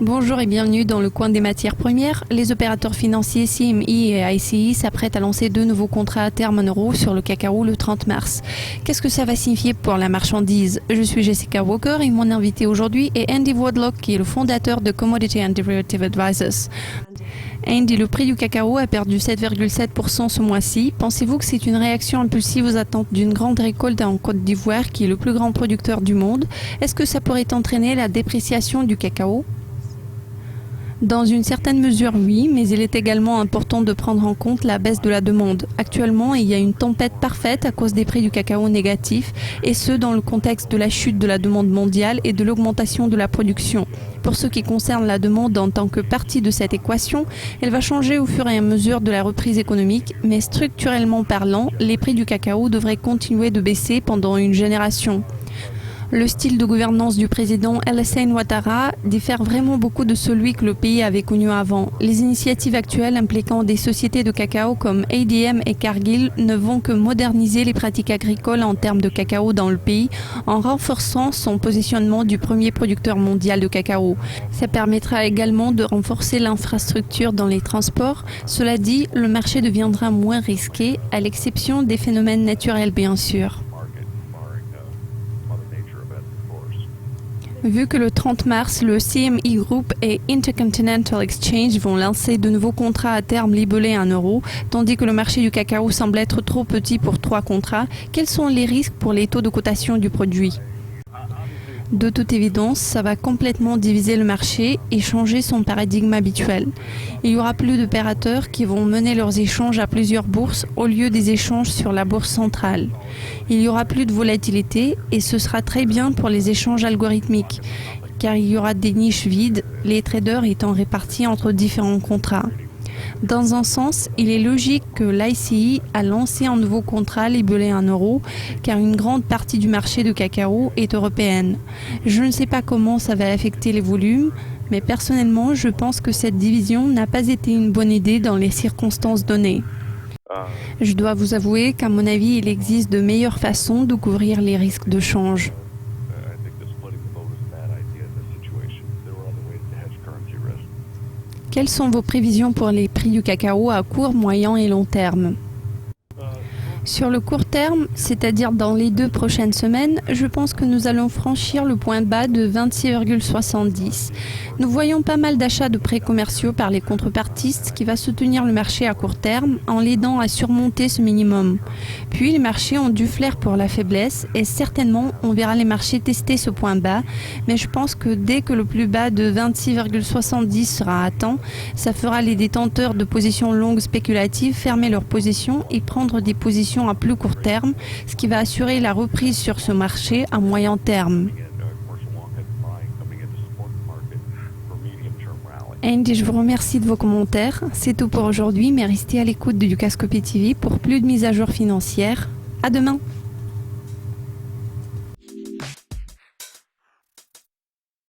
Bonjour et bienvenue dans le coin des matières premières. Les opérateurs financiers CME et ICE s'apprêtent à lancer deux nouveaux contrats à terme en euros sur le cacao le 30 mars. Qu'est-ce que ça va signifier pour la marchandise? Je suis Jessica Walker et mon invité aujourd'hui est Andy Wardlock qui est le fondateur de Commodity and Derivative Advisors. Andy, le prix du cacao a perdu 7,7% ce mois-ci. Pensez-vous que c'est une réaction impulsive aux attentes d'une grande récolte en Côte d'Ivoire qui est le plus grand producteur du monde? Est-ce que ça pourrait entraîner la dépréciation du cacao? Dans une certaine mesure, oui, mais il est également important de prendre en compte la baisse de la demande. Actuellement, il y a une tempête parfaite à cause des prix du cacao négatifs, et ce dans le contexte de la chute de la demande mondiale et de l'augmentation de la production. Pour ce qui concerne la demande en tant que partie de cette équation, elle va changer au fur et à mesure de la reprise économique, mais structurellement parlant, les prix du cacao devraient continuer de baisser pendant une génération. Le style de gouvernance du président Alassane Ouattara diffère vraiment beaucoup de celui que le pays avait connu avant. Les initiatives actuelles impliquant des sociétés de cacao comme ADM et Cargill ne vont que moderniser les pratiques agricoles en termes de cacao dans le pays en renforçant son positionnement du premier producteur mondial de cacao. Ça permettra également de renforcer l'infrastructure dans les transports. Cela dit, le marché deviendra moins risqué, à l'exception des phénomènes naturels bien sûr. Vu que le 30 mars, le CME Group et Intercontinental Exchange vont lancer de nouveaux contrats à terme libellés en euros, tandis que le marché du cacao semble être trop petit pour 3 contrats, quels sont les risques pour les taux de cotation du produit? De toute évidence, ça va complètement diviser le marché et changer son paradigme habituel. Il y aura plus d'opérateurs qui vont mener leurs échanges à plusieurs bourses au lieu des échanges sur la bourse centrale. Il y aura plus de volatilité et ce sera très bien pour les échanges algorithmiques, car il y aura des niches vides, les traders étant répartis entre différents contrats. Dans un sens, il est logique que l'ICE a lancé un nouveau contrat libellé en euros, car une grande partie du marché de cacao est européenne. Je ne sais pas comment ça va affecter les volumes, mais personnellement, je pense que cette division n'a pas été une bonne idée dans les circonstances données. Je dois vous avouer qu'à mon avis, il existe de meilleures façons de couvrir les risques de change. Quelles sont vos prévisions pour les prix du cacao à court, moyen et long terme? Sur le court terme, c'est-à-dire dans les 2 prochaines semaines, je pense que nous allons franchir le point bas de 26,70. Nous voyons pas mal d'achats de prêts commerciaux par les contreparties, ce qui va soutenir le marché à court terme en l'aidant à surmonter ce minimum. Puis les marchés ont du flair pour la faiblesse et certainement on verra les marchés tester ce point bas, mais je pense que dès que le plus bas de 26,70 sera atteint, ça fera les détenteurs de positions longues spéculatives fermer leurs positions et prendre des positions à plus court terme, ce qui va assurer la reprise sur ce marché à moyen terme. Andy, je vous remercie de vos commentaires. C'est tout pour aujourd'hui, mais restez à l'écoute de Dukascopy TV pour plus de mises à jour financières. À demain!